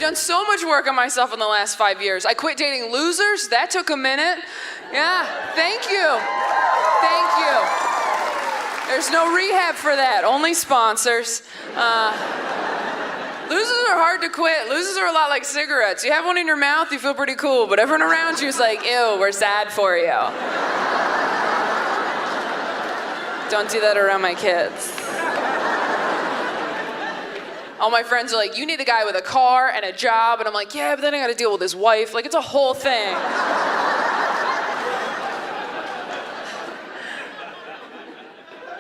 done so much work on myself in the last 5 years. I quit dating losers. That took a minute. Yeah, thank you. Thank you. There's no rehab for that, only sponsors. Losers are hard to quit. Losers are a lot like cigarettes. You have one in your mouth, you feel pretty cool, but everyone around you is like, ew, we're sad for you. Don't do that around my kids. All my friends are like, you need a guy with a car and a job, and I'm like, yeah, but then I gotta deal with his wife. Like, it's a whole thing.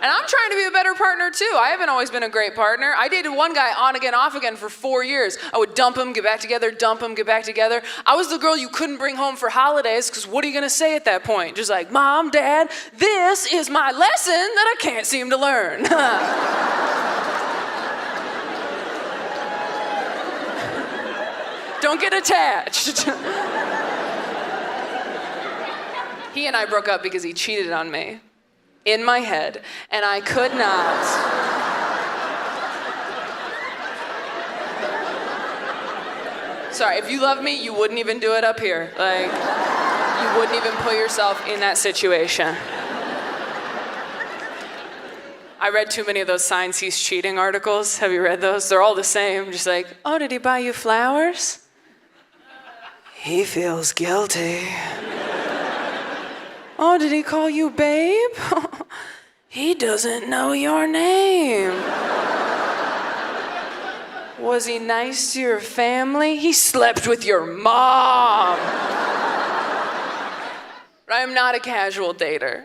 And I'm trying to be a better partner too. I haven't always been a great partner. I dated one guy on again, off again for 4 years. I would dump him, get back together, dump him, get back together. I was the girl you couldn't bring home for holidays because what are you gonna say at that point? Just like, Mom, Dad, this is my lesson that I can't seem to learn. Don't get attached. He and I broke up because he cheated on me. In my head, and I could not. Sorry, if you love me, you wouldn't even do it up here. Like, you wouldn't even put yourself in that situation. I read too many of those signs he's cheating articles. Have you read those? They're all the same. Just like, oh, did he buy you flowers? He feels guilty. Oh, did he call you babe? He doesn't know your name. Was he nice to your family? He slept with your mom. I am not a casual dater.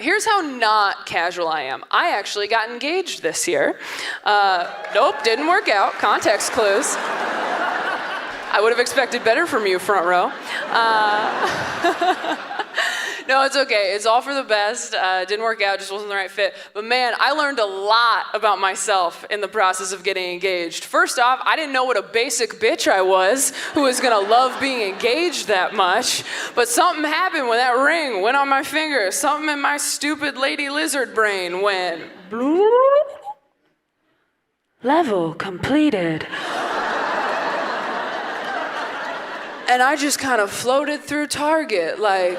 Here's how not casual I am. I actually got engaged this year. Nope, didn't work out. Context clues. I would have expected better from you, front row. No, it's okay. It's all for the best. Didn't work out, just wasn't the right fit. But man, I learned a lot about myself in the process of getting engaged. First off, I didn't know what a basic bitch I was who was gonna love being engaged that much. But something happened when that ring went on my finger. Something in my stupid lady lizard brain went bloop. Level completed. And I just kind of floated through Target like,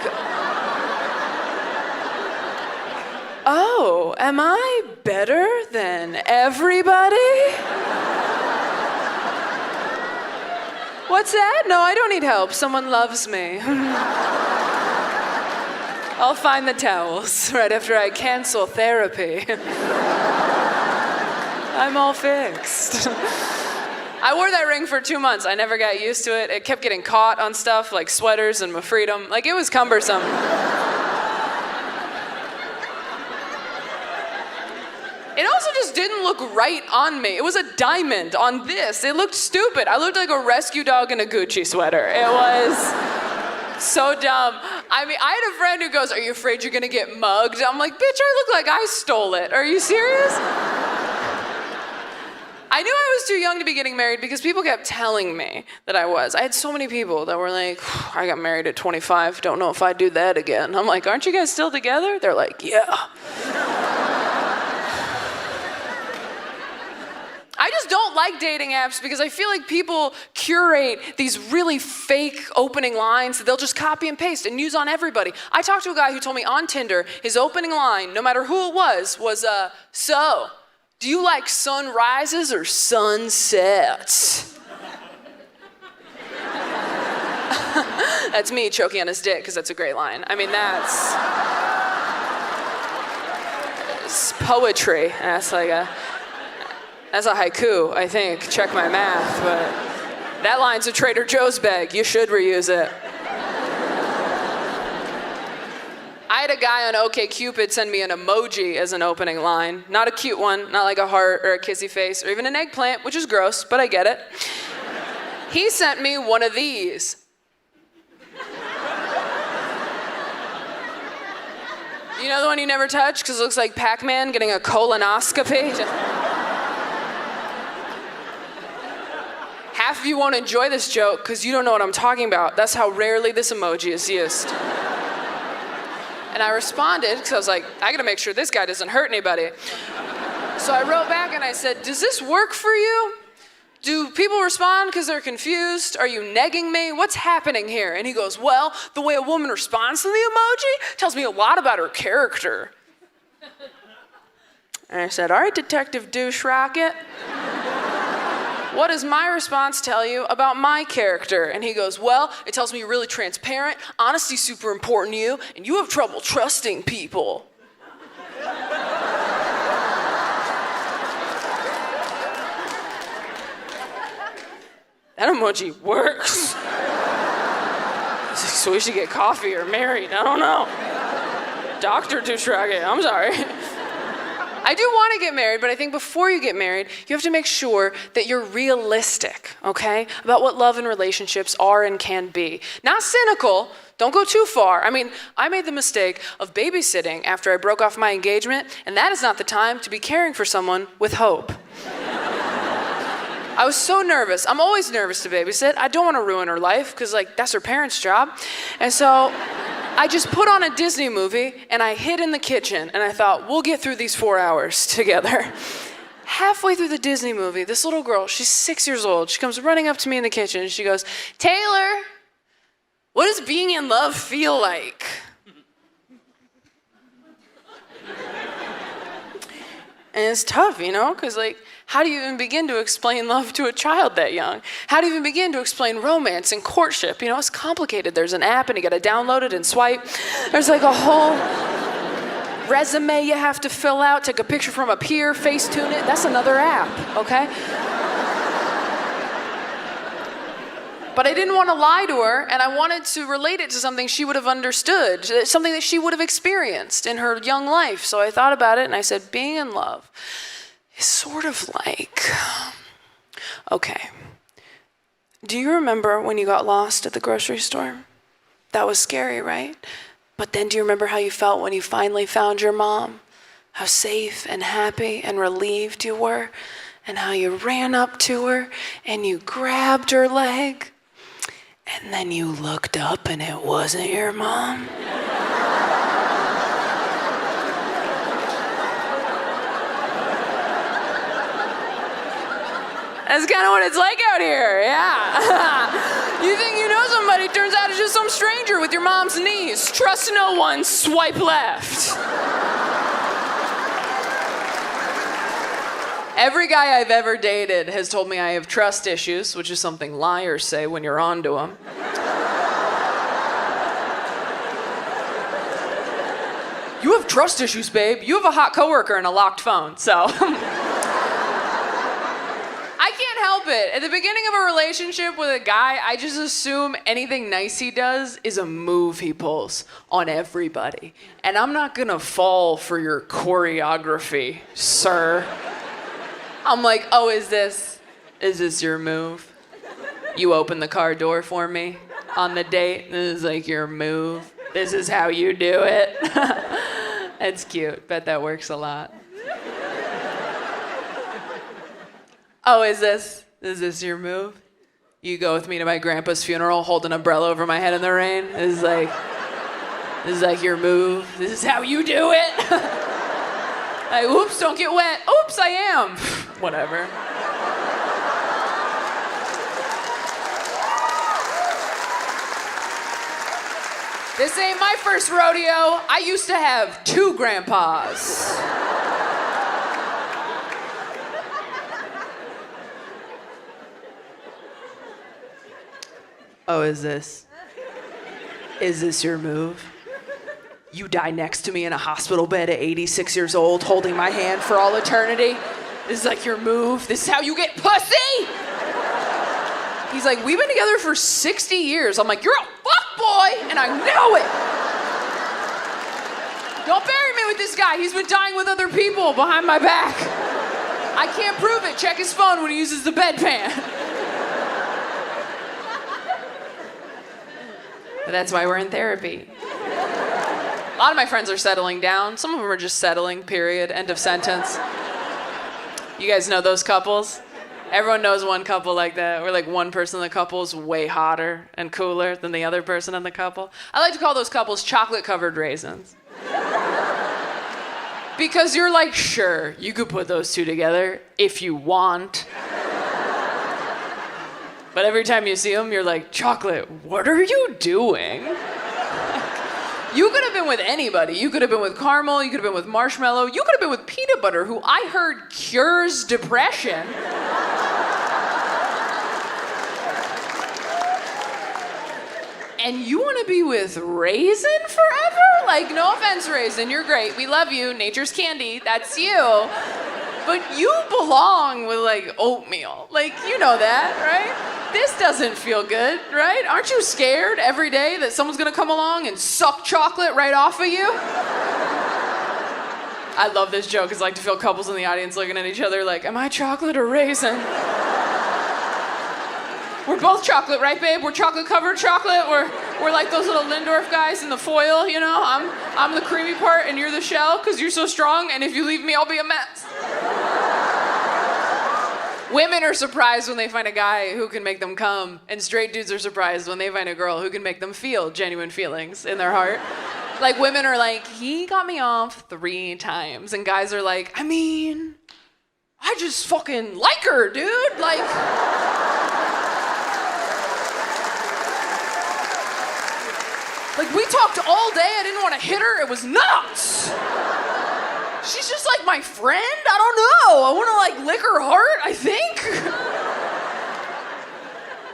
oh, am I better than everybody? What's that? No, I don't need help. Someone loves me. I'll find the towels right after I cancel therapy. I'm all fixed. I wore that ring for 2 months. I never got used to it. It kept getting caught on stuff like sweaters and my freedom. Like, it was cumbersome. It also just didn't look right on me. It was a diamond on this. It looked stupid. I looked like a rescue dog in a Gucci sweater. It was so dumb. I mean, I had a friend who goes, are you afraid you're gonna get mugged? I'm like, bitch, I look like I stole it. Are you serious? I knew I was too young to be getting married because people kept telling me that I was. I had so many people that were like, I got married at 25, don't know if I'd do that again. I'm like, aren't you guys still together? They're like, yeah. I just don't like dating apps because I feel like people curate these really fake opening lines that they'll just copy and paste and use on everybody. I talked to a guy who told me on Tinder, his opening line, no matter who it was, so, do you like sunrises or sunsets? That's me choking on his dick because that's a great line. I mean, it's poetry. That's a haiku, I think. Check my math, but that line's a Trader Joe's bag. You should reuse it. I had a guy on OkCupid send me an emoji as an opening line. Not a cute one, not like a heart or a kissy face or even an eggplant, which is gross, but I get it. He sent me one of these. You know the one you never touch because it looks like Pac-Man getting a colonoscopy? Half of you won't enjoy this joke because you don't know what I'm talking about. That's how rarely this emoji is used. And I responded because I was like, I gotta make sure this guy doesn't hurt anybody. So I wrote back and I said, does this work for you? Do people respond because they're confused? Are you negging me? What's happening here? And he goes, well, the way a woman responds to the emoji tells me a lot about her character. And I said, all right, Detective Douche Rocket. What does my response tell you about my character? And he goes, well, it tells me you're really transparent, honesty's super important to you, and you have trouble trusting people. That emoji works. So we should get coffee or married, I don't know. Dr. Douche Rocket, I'm sorry. I do want to get married, but I think before you get married, you have to make sure that you're realistic, okay? About what love and relationships are and can be. Not cynical, don't go too far. I mean, I made the mistake of babysitting after I broke off my engagement, and that is not the time to be caring for someone with hope. I was so nervous. I'm always nervous to babysit. I don't want to ruin her life, because that's her parents' job. And so I just put on a Disney movie and I hid in the kitchen and I thought, we'll get through these 4 hours together. Halfway through the Disney movie, this little girl, she's 6 years old, she comes running up to me in the kitchen and she goes, Taylor, what does being in love feel like? And it's tough, because how do you even begin to explain love to a child that young? How do you even begin to explain romance and courtship? It's complicated. There's an app and you gotta download it and swipe. There's a whole resume you have to fill out, take a picture from a pier, Facetune it. That's another app, okay? But I didn't want to lie to her, and I wanted to relate it to something she would have understood, something that she would have experienced in her young life. So I thought about it and I said, being in love is sort of like, okay, do you remember when you got lost at the grocery store? That was scary, right? But then do you remember how you felt when you finally found your mom? How safe and happy and relieved you were? And how you ran up to her and you grabbed her leg? And then you looked up and it wasn't your mom? That's kind of what it's like out here, yeah. You think you know somebody, turns out it's just some stranger with your mom's knees. Trust no one, swipe left. Every guy I've ever dated has told me I have trust issues, which is something liars say when you're onto them. You have trust issues, babe. You have a hot coworker and a locked phone, so. I can't help it. At the beginning of a relationship with a guy, I just assume anything nice he does is a move he pulls on everybody. And I'm not gonna fall for your choreography, sir. I'm like, oh, is this your move? You open the car door for me on the date? This is like your move. This is how you do it. It's cute. Bet that works a lot. Oh, is this your move? You go with me to my grandpa's funeral, hold an umbrella over my head in the rain? This is like your move. This is how you do it. Like, oops, don't get wet. Oops, I am. Whatever. This ain't my first rodeo. I used to have 2 grandpas. Oh, is this your move? You die next to me in a hospital bed at 86 years old, holding my hand for all eternity? This is like your move? This is how you get pussy? He's like, we've been together for 60 years. I'm like, you're a fuckboy, and I know it. Don't bury me with this guy. He's been dying with other people behind my back. I can't prove it. Check his phone when he uses the bedpan. But that's why we're in therapy. A lot of my friends are settling down. Some of them are just settling, period, end of sentence. You guys know those couples? Everyone knows one couple like that, where like one person in the couple is way hotter and cooler than the other person in the couple. I like to call those couples chocolate-covered raisins. Because you're like, sure, you could put those two together if you want. But every time you see them, you're like, chocolate, what are you doing? You could have been with anybody. You could have been with caramel, you could have been with marshmallow, you could have been with peanut butter, who I heard cures depression. And you want to be with Raisin forever? Like, no offense, Raisin, you're great. We love you. Nature's candy. That's you. But you belong with, like, oatmeal. Like, you know that, right? This doesn't feel good, right? Aren't you scared every day that someone's going to come along and suck chocolate right off of you? I love this joke. It's like to feel couples in the audience looking at each other like, am I chocolate or raisin? We're both chocolate, right, babe? We're chocolate-covered chocolate. We're like those little Lindorf guys in the foil, you know? I'm the creamy part and you're the shell because you're so strong, and if you leave me, I'll be a mess. Women are surprised when they find a guy who can make them come, and straight dudes are surprised when they find a girl who can make them feel genuine feelings in their heart. Like, women are like, he got me off 3 times, and guys are like, I mean, I just fucking like her, dude. Like, we talked all day, I didn't want to hit her, it was nuts. She's just like my friend? I don't know. I want to like lick her heart, I think.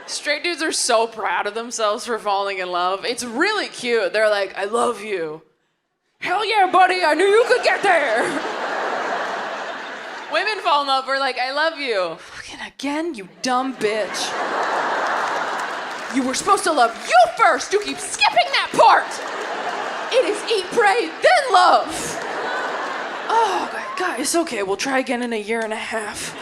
Straight dudes are so proud of themselves for falling in love. It's really cute. They're like, I love you. Hell yeah, buddy, I knew you could get there. Women fall in love, we're like, I love you. Fucking again, you dumb bitch. You were supposed to love you first. You keep skipping that part. It is eat, pray, then love. Oh, God, it's okay. We'll try again in a year and a half.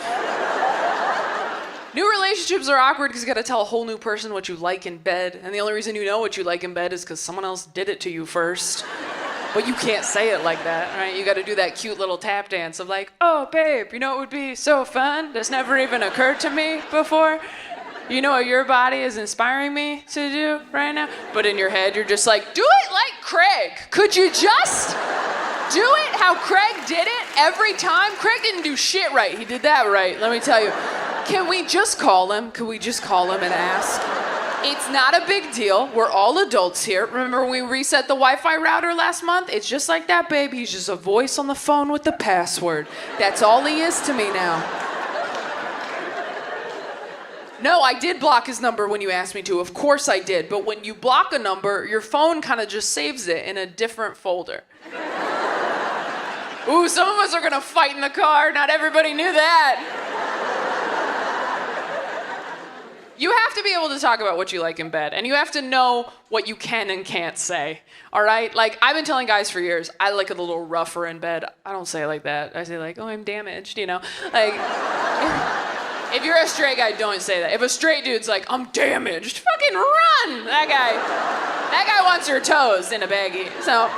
New relationships are awkward because you gotta tell a whole new person what you like in bed. And the only reason you know what you like in bed is because someone else did it to you first. But you can't say it like that, right? You gotta do that cute little tap dance of like, oh, babe, you know what would be so fun? That's never even occurred to me before. You know what your body is inspiring me to do right now? But in your head, you're just like, do it like Craig. Could you just do it how Craig did it every time? Craig didn't do shit right. He did that right, let me tell you. Can we just call him? Could we just call him and ask? It's not a big deal. We're all adults here. Remember when we reset the Wi-Fi router last month? It's just like that, babe. He's just a voice on the phone with the password. That's all he is to me now. No, I did block his number when you asked me to. Of course I did. But when you block a number, your phone kind of just saves it in a different folder. Ooh, some of us are gonna fight in the car. Not everybody knew that. You have to be able to talk about what you like in bed, and you have to know what you can and can't say, all right? Like, I've been telling guys for years, I like it a little rougher in bed. I don't say it like that. I say like, oh, I'm damaged, you know? Like, if you're a straight guy, don't say that. If a straight dude's like, I'm damaged, fucking run! That guy wants your toes in a baggie, so.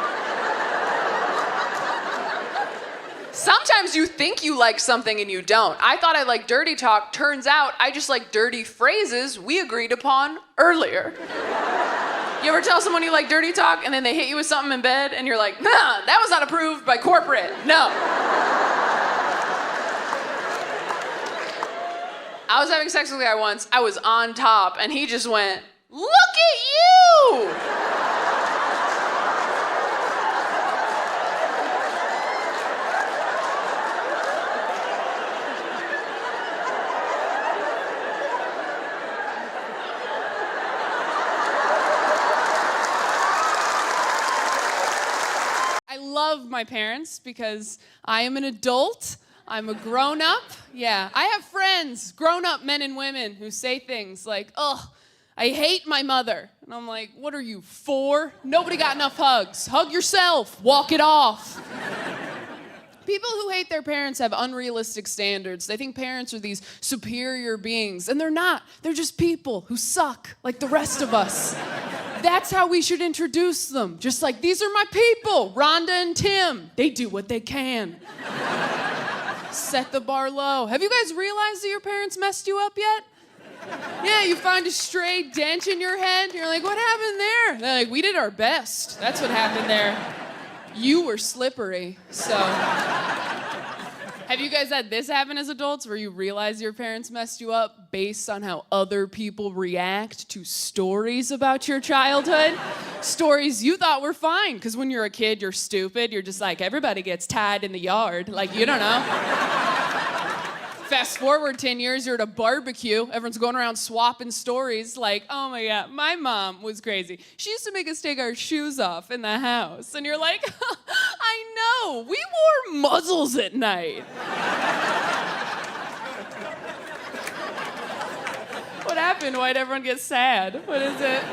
Sometimes you think you like something and you don't. I thought I liked dirty talk. Turns out I just like dirty phrases we agreed upon earlier. You ever tell someone you like dirty talk and then they hit you with something in bed and you're like, nah, that was not approved by corporate. No. I was having sex with a guy once. I was on top and he just went, look at you! I love my parents because I am an adult. I'm a grown-up. Yeah, I have friends, grown-up men and women who say things like, ugh, I hate my mother. And I'm like, what are you, 4? Nobody got enough hugs. Hug yourself. Walk it off. People who hate their parents have unrealistic standards. They think parents are these superior beings, and they're not. They're just people who suck like the rest of us. That's how we should introduce them. Just like, these are my people, Rhonda and Tim. They do what they can. Set the bar low. Have you guys realized that your parents messed you up yet? Yeah, you find a stray dent in your head. You're like, what happened there? They're like, we did our best. That's what happened there. You were slippery, so. Have you guys had this happen as adults where you realize your parents messed you up based on how other people react to stories about your childhood? Stories you thought were fine, because when you're a kid, you're stupid. You're just like, everybody gets tied in the yard. Like, you don't know. Fast forward 10 years, you're at a barbecue. Everyone's going around swapping stories like, oh my God, my mom was crazy. She used to make us take our shoes off in the house. And you're like, I know, we wore muzzles at night. What happened? Why'd everyone get sad? What is it?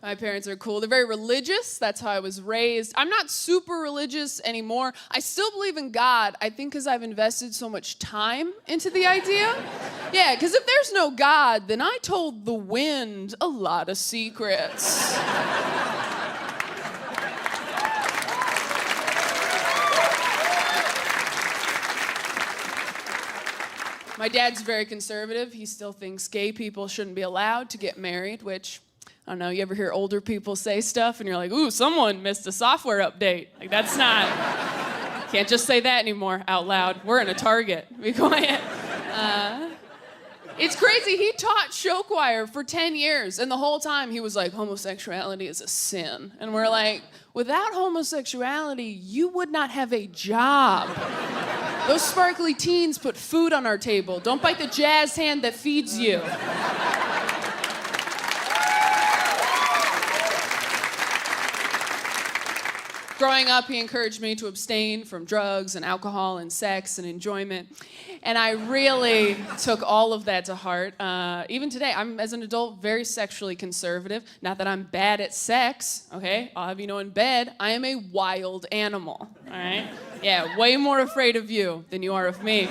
My parents are cool. They're very religious. That's how I was raised. I'm not super religious anymore. I still believe in God, I think because I've invested so much time into the idea. Yeah, because if there's no God, then I told the wind a lot of secrets. My dad's very conservative. He still thinks gay people shouldn't be allowed to get married, which, I don't know, you ever hear older people say stuff and you're like, ooh, someone missed a software update. Like, that's not, can't just say that anymore out loud. We're in a Target. Be quiet. It's crazy. He taught show choir for 10 years, and the whole time he was like, homosexuality is a sin. And we're like, without homosexuality, you would not have a job. Those sparkly teens put food on our table. Don't bite the jazz hand that feeds you. Growing up, he encouraged me to abstain from drugs and alcohol and sex and enjoyment. And I really took all of that to heart. Even today, I'm, as an adult, very sexually conservative. Not that I'm bad at sex, okay? I'll have you know, in bed, I am a wild animal, all right? Yeah, way more afraid of you than you are of me.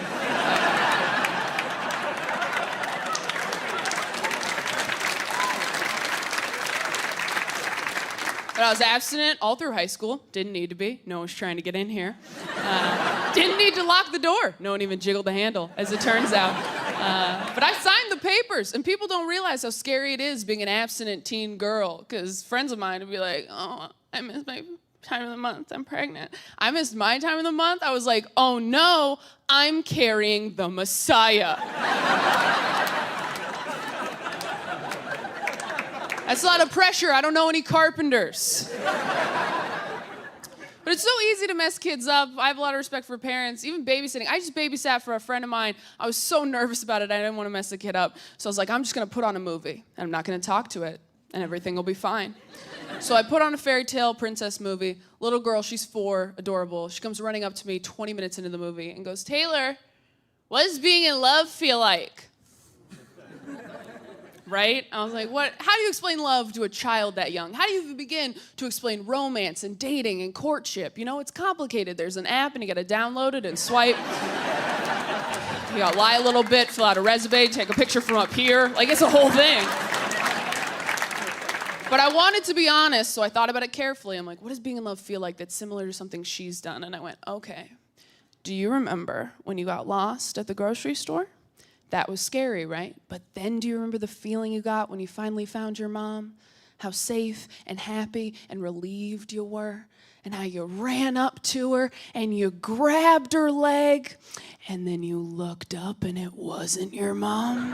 But I was abstinent all through high school. Didn't need to be. No one was trying to get in here. Didn't need to lock the door. No one even jiggled the handle, as it turns out. But I signed the papers, and people don't realize how scary it is being an abstinent teen girl, because friends of mine would be like, oh, I missed my time of the month. I'm pregnant. I missed my time of the month. I was like, oh no, I'm carrying the Messiah. That's a lot of pressure. I don't know any carpenters. But it's so easy to mess kids up. I have a lot of respect for parents, even babysitting. I just babysat for a friend of mine. I was so nervous about it, I didn't want to mess the kid up. So I was like, I'm just going to put on a movie, and I'm not going to talk to it, and everything will be fine. So I put on a fairy tale princess movie. Little girl, she's 4, adorable. She comes running up to me 20 minutes into the movie and goes, Taylor, what does being in love feel like? Right? I was like, what? How do you explain love to a child that young? How do you even begin to explain romance and dating and courtship? You know, it's complicated. There's an app and you gotta download it and swipe. You gotta lie a little bit, fill out a resume, take a picture from up here. Like, it's a whole thing. But I wanted to be honest, so I thought about it carefully. I'm like, what does being in love feel like that's similar to something she's done? And I went, okay, do you remember when you got lost at the grocery store? That was scary, right? But then do you remember the feeling you got when you finally found your mom? How safe and happy and relieved you were? And how you ran up to her and you grabbed her leg and then you looked up and it wasn't your mom?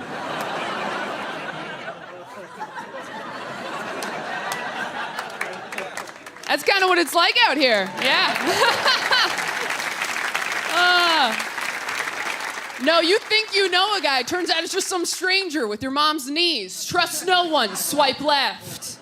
That's kind of what it's like out here, yeah. No, you think you know a guy. Turns out it's just some stranger with your mom's knees. Trust no one. Swipe left.